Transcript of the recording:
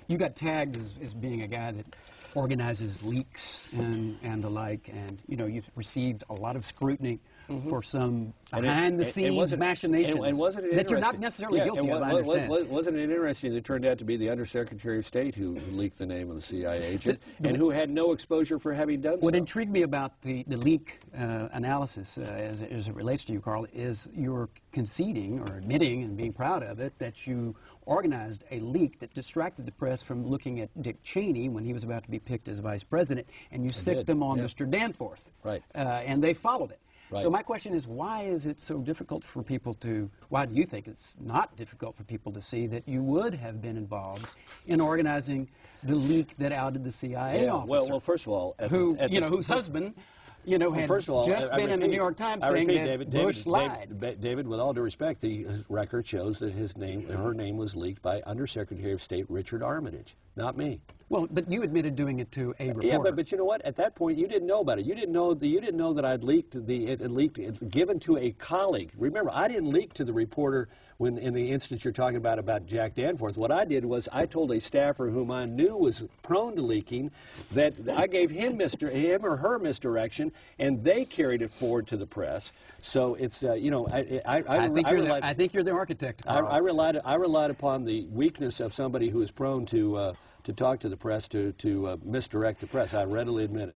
You got tagged as being a guy that organizes leaks and the like, and you've received a lot of scrutiny for some behind-the-scenes machinations that you're not necessarily guilty of. I understand. Wasn't it interesting that it turned out to be the Undersecretary of State who leaked the name of the CIA agent and who had no exposure for having done so? What intrigued me about the leak analysis as it relates to you, Karl, is you're conceding or admitting and being proud of it that you organized a leak that distracted the press from looking at Dick Cheney when he was about to be picked as vice president, and you sicked them on Mr. Danforth. Right. And they followed it. Right. So my question is, why is it so difficult for people to, why do you think it's not difficult for people to see that you would have been involved in organizing the leak that outed the CIA officer? Well, first of all, whose husband, had first of all, just been in the New York Times saying that Bush lied. David, with all due respect, the record shows that her name was leaked by Undersecretary of State Richard Armitage, not me. Well, but you admitted doing it to a reporter. Yeah, but you know what? At that point, you didn't know about it. You didn't know that I'd leaked it given to a colleague. Remember, I didn't leak to the reporter when in the instance you're talking about Jack Danforth. What I did was I told a staffer whom I knew was prone to leaking that I gave him or her misdirection, and they carried it forward to the press. So it's I think you're the architect. I relied upon the weakness of somebody who is prone to talk to the press, to misdirect the press. I readily admit it.